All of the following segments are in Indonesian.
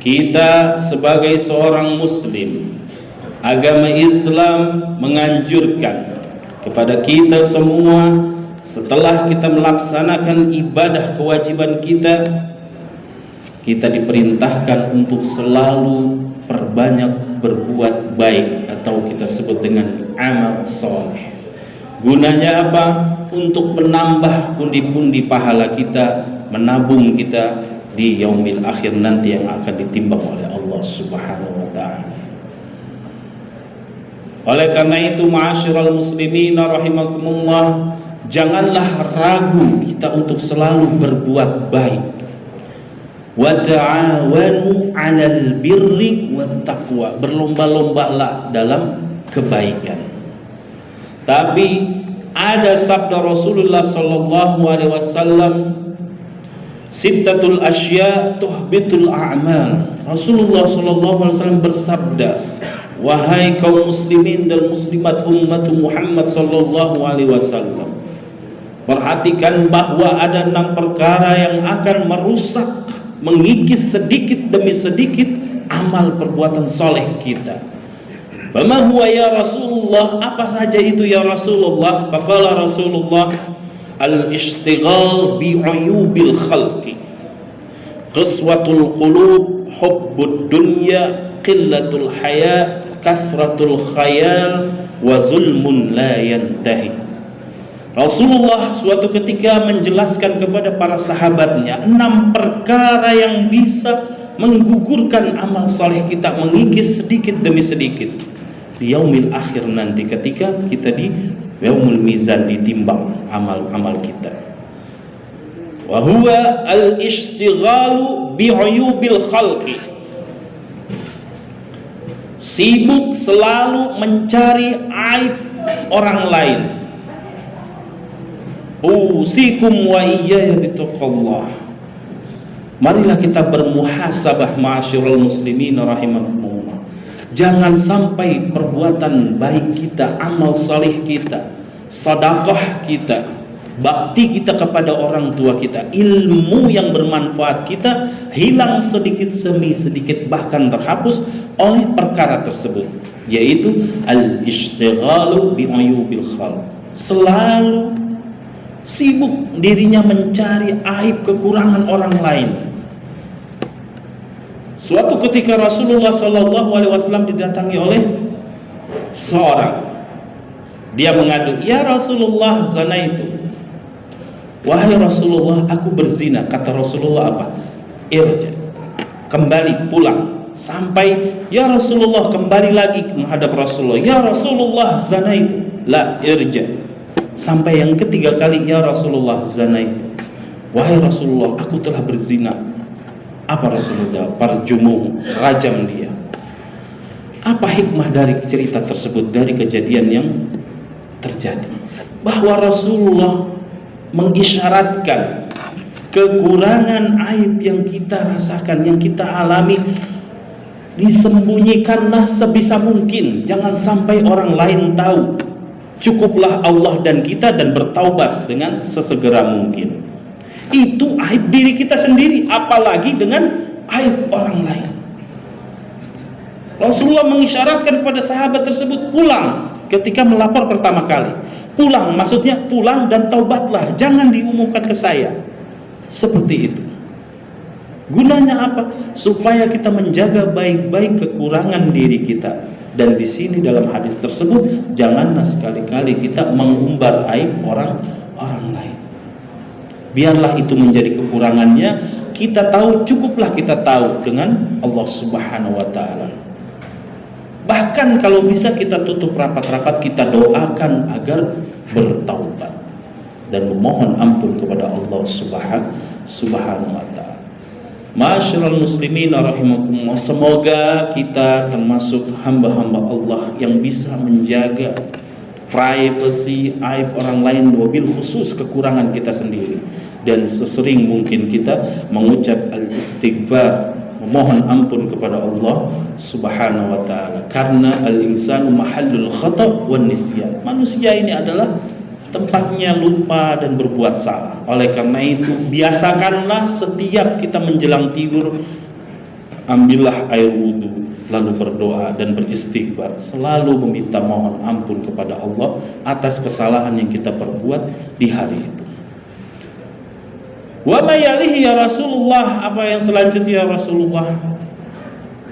Kita sebagai seorang muslim, agama Islam menganjurkan kepada kita semua, setelah kita melaksanakan ibadah kewajiban kita diperintahkan untuk selalu perbanyak berbuat baik, atau kita sebut dengan amal soleh. Gunanya apa? Untuk menambah pundi-pundi pahala kita, menabung kita di yaumil akhir nanti yang akan ditimbang oleh Allah Subhanahu wa ta'ala. Oleh karena itu, ma'asyiral muslimin rahimakumullah, janganlah ragu kita untuk selalu berbuat baik. Wa ta'awanu 'alal birri wat taqwa, berlomba-lombalah dalam kebaikan. Tapi ada sabda Rasulullah sallallahu alaihi wasallam, sittatul asya tuhbitul a'mal. Rasulullah sallallahu alaihi wasallam bersabda, wahai kaum muslimin dan muslimat umat Muhammad sallallahu alaihi wasallam, perhatikan bahwa ada 6 perkara yang akan merusak, mengikis sedikit demi sedikit amal perbuatan soleh kita. Fama huwa ya Rasulullah, apa saja itu ya Rasulullah? Faqala Rasulullah, al-ishtighal bi'uyubil khalqi, qaswatul qulub, hubbud dunya, qillatul haya, kathratul khayal, wa zulmun la yantahi. Rasulullah suatu ketika menjelaskan kepada para sahabatnya 6 perkara yang bisa menggugurkan amal soleh kita, mengikis sedikit demi sedikit di yaumil akhir nanti, ketika kita di yaumul mizan ditimbang amal-amal kita. Wa huwa al-ishtighalu bi'uyubil khalqi, sibuk selalu mencari aib orang lain. Usikum wa iyaya bitaqallah. Marilah kita bermuhasabah, ma'asyiral muslimin rahimakumullah. Jangan sampai perbuatan baik kita, amal salih kita, sedekah kita, bakti kita kepada orang tua kita, ilmu yang bermanfaat kita hilang sedikit demi sedikit, bahkan terhapus oleh perkara tersebut, yaitu al-ishtighalu bi'uyubil khalq. Selalu sibuk dirinya mencari aib kekurangan orang lain. Suatu ketika Rasulullah sallallahu alaihi wasallam didatangi oleh seorang. Dia mengadu, "Ya Rasulullah, zina itu." "Wahai Rasulullah, aku berzina." Kata Rasulullah apa? "Irja." Kembali pulang. Sampai, "Ya Rasulullah," kembali lagi menghadap Rasulullah. "Ya Rasulullah, zina itu." "La, irja." Sampai yang ketiga kali, "Ya Rasulullah, zina itu." "Wahai Rasulullah, aku telah berzina." Apa Rasulullah? "Farjumuhu," rajam dia. Apa hikmah dari cerita tersebut, dari kejadian yang terjadi? Bahwa Rasulullah mengisyaratkan kekurangan aib yang kita rasakan, yang kita alami, disembunyikanlah sebisa mungkin, jangan sampai orang lain tahu. Cukuplah Allah dan kita, dan bertaubat dengan sesegera mungkin. Itu aib diri kita sendiri, apalagi dengan aib orang lain. Rasulullah mengisyaratkan kepada sahabat tersebut, pulang ketika melapor pertama kali. Pulang, maksudnya pulang dan taubatlah, jangan diumumkan ke saya. Seperti itu. Gunanya apa? Supaya kita menjaga baik-baik kekurangan diri kita. Dan di sini dalam hadis tersebut, janganlah sekali-kali kita mengumbar aib orang lain. Biarlah itu menjadi kekurangannya. Kita tahu, cukuplah kita tahu dengan Allah Subhanahu wa ta'ala. Bahkan kalau bisa kita tutup rapat-rapat, kita doakan agar bertaubat dan memohon ampun kepada Allah Subhanahu wa ta'ala. Ma'asyiral muslimin rahimakumullah, semoga kita termasuk hamba-hamba Allah yang bisa menjaga privasi aib orang lain, wabil khusus kekurangan kita sendiri, dan sesering mungkin kita mengucap al-istighfar, memohon ampun kepada Allah Subhanahu wa ta'ala. Karena al-insanu mahallul khata' wan nisyan. Manusia ini adalah tempatnya lupa dan berbuat salah. Oleh karena itu, biasakanlah setiap kita menjelang tidur, ambillah air wudhu, lalu berdoa dan beristighfar, selalu meminta mohon ampun kepada Allah atas kesalahan yang kita perbuat di hari itu. Wa mayalihi ya Rasulullah, apa yang selanjutnya ya Rasulullah?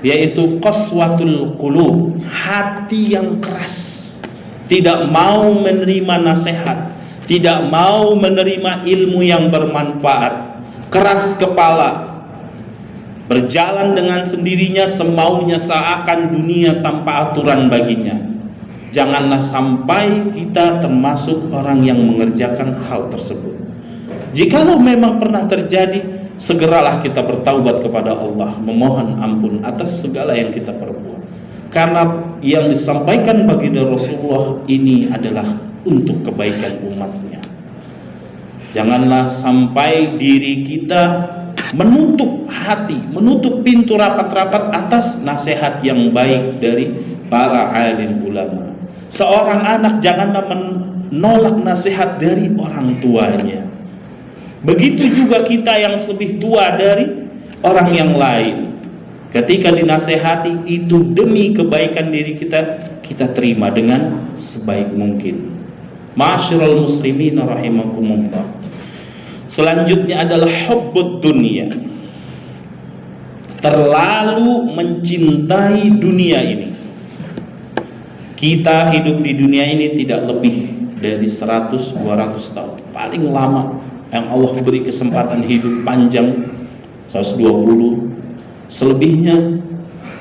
Yaitu qaswatul qulub, hati yang keras, tidak mau menerima nasihat, tidak mau menerima ilmu yang bermanfaat, keras kepala, berjalan dengan sendirinya semaunya seakan dunia tanpa aturan baginya. Janganlah sampai kita termasuk orang yang mengerjakan hal tersebut. Jikalau memang pernah terjadi, segeralah kita bertaubat kepada Allah, memohon ampun atas segala yang kita perbuat. Karena yang disampaikan baginda Rasulullah ini adalah untuk kebaikan umatnya. Janganlah sampai diri kita menutup hati, menutup pintu rapat-rapat atas nasihat yang baik dari para alim ulama. Seorang anak janganlah menolak nasihat dari orang tuanya. Begitu juga kita yang lebih tua dari orang yang lain. Ketika dinasehati itu demi kebaikan diri kita, kita terima dengan sebaik mungkin. Ma'asyiral muslimin rahimakumullah. Selanjutnya adalah hubbud dunia. Terlalu mencintai dunia ini. Kita hidup di dunia ini tidak lebih dari 100-200 tahun. Paling lama yang Allah beri kesempatan hidup panjang 120, selebihnya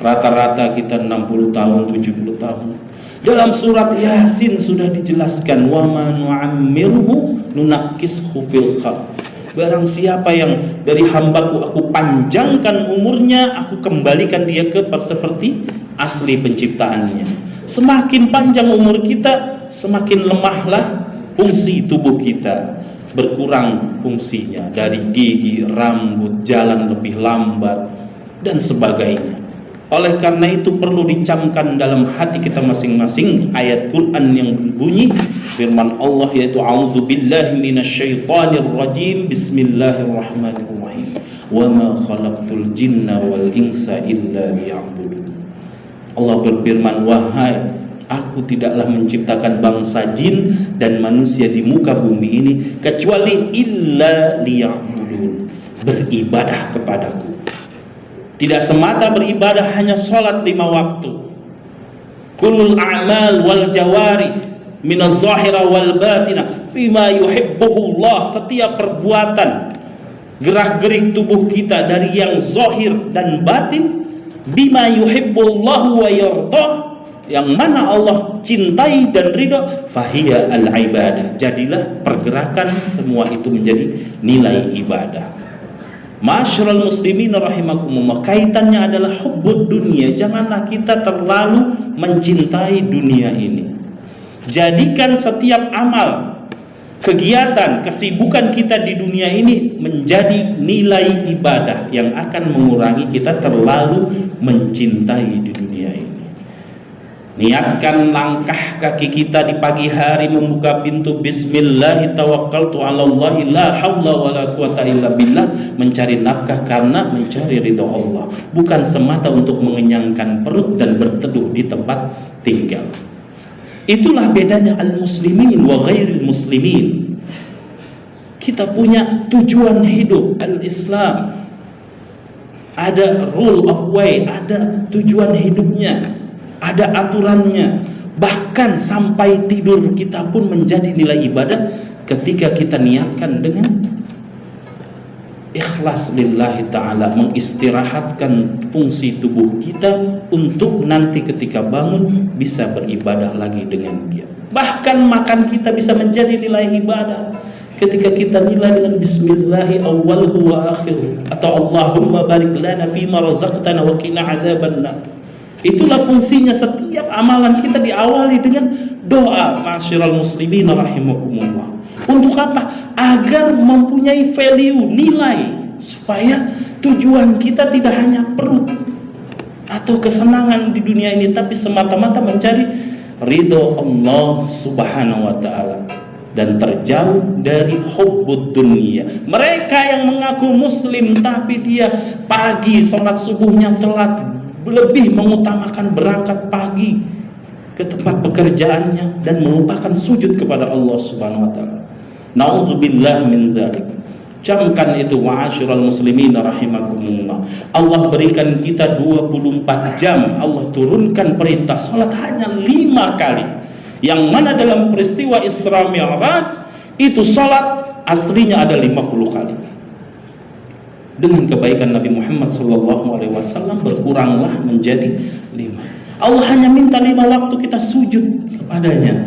rata-rata kita 60 tahun, 70 tahun. Dalam surat Yasin sudah dijelaskan, wa ma nu'ammirhu nunakkishu fil khalq. Barang siapa yang dari hambaku aku panjangkan umurnya, aku kembalikan dia ke seperti asli penciptaannya. Semakin panjang umur kita, semakin lemahlah fungsi tubuh kita, berkurang fungsinya, dari gigi, rambut, jalan lebih lambat dan sebagainya. Oleh karena itu perlu dicamkan dalam hati kita masing-masing ayat Quran yang berbunyi firman Allah, yaitu a'udzubillahi minasyaitonir rajim, bismillahirrahmanirrahim, wa ma khalaqtul jinna wal insa illa liya'budun. Allah berfirman, wahai, aku tidaklah menciptakan bangsa jin dan manusia di muka bumi ini kecuali illa liya'budun, beribadah kepadaku. Tidak semata beribadah hanya sholat 5 waktu. Kullul a'mal wal jawarih minaz zahira wal batina bima yuhibbuhullah. Setiap perbuatan, gerak-gerik tubuh kita dari yang zahir dan batin, bima yuhibbullahu wa yardah, yang mana Allah cintai dan ridha, fahiya al-ibadah. Jadilah pergerakan semua itu menjadi nilai ibadah. Ma'asyiral muslimin rahimakumullah, kaitannya adalah hubbud dunia. Janganlah kita terlalu mencintai dunia ini. Jadikan setiap amal, kegiatan, kesibukan kita di dunia ini menjadi nilai ibadah yang akan mengurangi kita terlalu mencintai di dunia ini. Niatkan langkah kaki kita di pagi hari membuka pintu bismillah tawakkaltu 'alallahi la haula wala quwata illa billah, mencari nafkah karena mencari ridha Allah, bukan semata untuk mengenyangkan perut dan berteduh di tempat tinggal. Itulah bedanya al-muslimin wa ghairil muslimin. Kita punya tujuan hidup al-Islam. Ada rule of way, ada tujuan hidupnya, ada aturannya. Bahkan sampai tidur kita pun menjadi nilai ibadah ketika kita niatkan dengan ikhlas lillahi ta'ala, mengistirahatkan fungsi tubuh kita untuk nanti ketika bangun bisa beribadah lagi dengan giat. Bahkan makan kita bisa menjadi nilai ibadah ketika kita nilai dengan bismillahi awwaluhu wa akhiruh, atau Allahumma barik lana fima razaqtana wa qina adzabannar. Itulah fungsinya setiap amalan kita diawali dengan doa. Ma'asyiral muslimin rahimakumullah. Untuk apa? Agar mempunyai value, nilai, supaya tujuan kita tidak hanya perut atau kesenangan di dunia ini, tapi semata-mata mencari ridho Allah subhanahu wa ta'ala. dan terjauh dari hubbud dunia. Mereka yang mengaku muslim tapi dia pagi sholat subuhnya telat, lebih mengutamakan berangkat pagi ke tempat pekerjaannya dan melupakan sujud kepada Allah Subhanahu wa taala. Nauzubillah min dzalik. Camkan itu, wa'asyiral muslimin rahimakumullah. Allah berikan kita 24 jam. Allah turunkan perintah salat hanya 5 kali. Yang mana dalam peristiwa Isra Mi'raj itu salat aslinya ada 50 kali. Dengan kebaikan Nabi Muhammad SAW berkuranglah menjadi 5. Allah hanya minta 5 waktu kita sujud kepadanya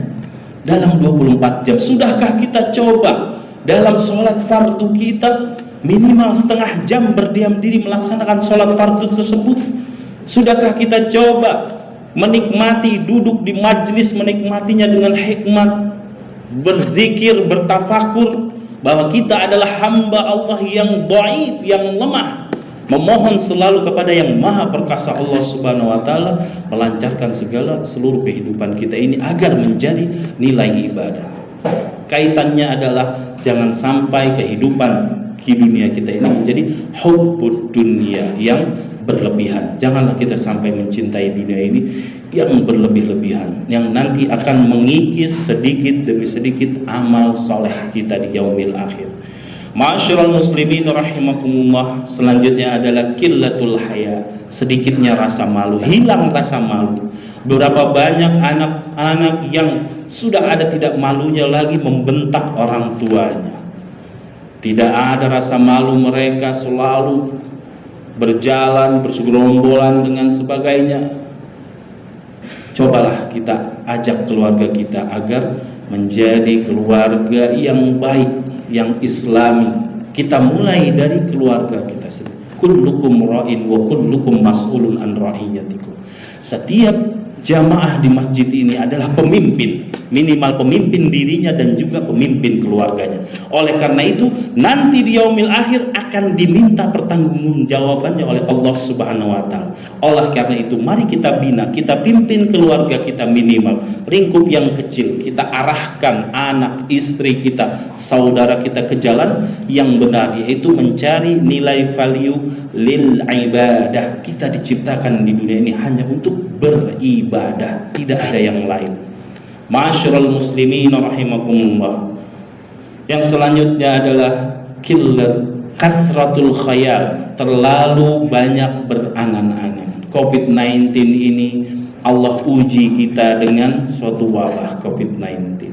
dalam 24 jam. Sudahkah kita coba dalam sholat fardu kita minimal setengah jam berdiam diri melaksanakan sholat fardu tersebut? Sudahkah kita coba menikmati duduk di majlis, menikmatinya dengan hikmat, berzikir, bertafakur bahwa kita adalah hamba Allah yang dhaif, yang lemah, memohon selalu kepada yang maha perkasa Allah Subhanahu wa taala melancarkan seluruh kehidupan kita ini agar menjadi nilai ibadah. Kaitannya adalah jangan sampai kehidupan di dunia kita ini menjadi hubbud dunia yang berlebihan. Janganlah kita sampai mencintai dunia ini yang berlebih-lebihan, yang nanti akan mengikis sedikit demi sedikit amal soleh kita di yaumil akhir. Ma'asyiral muslimin rahimakumullah. Selanjutnya adalah qillatul haya, sedikitnya rasa malu, hilang rasa malu. Berapa banyak anak-anak yang sudah ada tidak malunya lagi membentak orang tuanya. Tidak ada rasa malu, mereka selalu berjalan bergerombolan dengan sebagainya. Cobalah kita ajak keluarga kita agar menjadi keluarga yang baik, yang islami. Kita mulai dari keluarga kita sendiri. Kullukum ra'in wa kullukum mas'ulun an ra'iyatikum. Setiap jamaah di masjid ini adalah pemimpin, minimal pemimpin dirinya dan juga pemimpin keluarganya. Oleh karena itu nanti di yaumil akhir akan diminta pertanggungjawabannya oleh Allah Subhanahu wa taala. Oleh karena itu mari kita bina, kita pimpin keluarga kita, minimal lingkup yang kecil, kita arahkan anak, istri kita, saudara kita ke jalan yang benar, yaitu mencari nilai value lil ibadah. Kita diciptakan di dunia ini hanya untuk beribadah, tidak ada yang lain. Ma'asyiral muslimin rahimakumullah. Yang selanjutnya adalah kathratul khayal, terlalu banyak berangan-angan. COVID-19 ini Allah uji kita dengan suatu wabah COVID-19.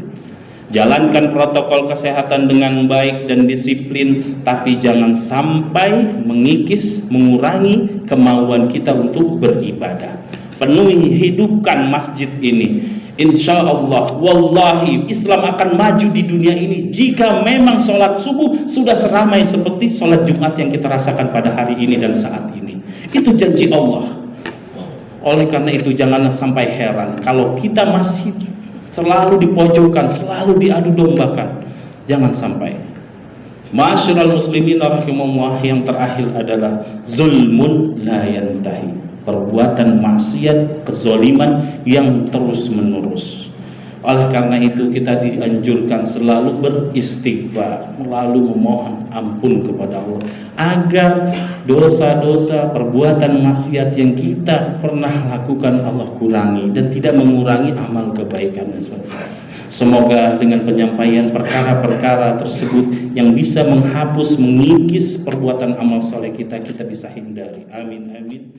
Jalankan protokol kesehatan dengan baik dan disiplin, tapi jangan sampai mengikis, mengurangi kemauan kita untuk beribadah. Penuhi, hidupkan masjid ini. Insya Allah, wallahi Islam akan maju di dunia ini jika memang sholat subuh sudah seramai seperti sholat Jumat yang kita rasakan pada hari ini dan saat ini. Itu janji Allah. Oleh karena itu janganlah sampai heran kalau kita masih selalu dipojokkan, selalu diadu dombakan. Jangan sampai. Ma'asyiral muslimin rahimahumullah. Yang terakhir adalah zulmun la yantahi, perbuatan maksiat, kezoliman yang terus menerus. Oleh karena itu kita dianjurkan selalu beristighfar, selalu memohon ampun kepada Allah agar dosa-dosa, perbuatan maksiat yang kita pernah lakukan Allah kurangi dan tidak mengurangi amal kebaikan. Semoga dengan penyampaian perkara-perkara tersebut yang bisa menghapus, mengikis perbuatan amal soleh kita, kita bisa hindari. Amin amin.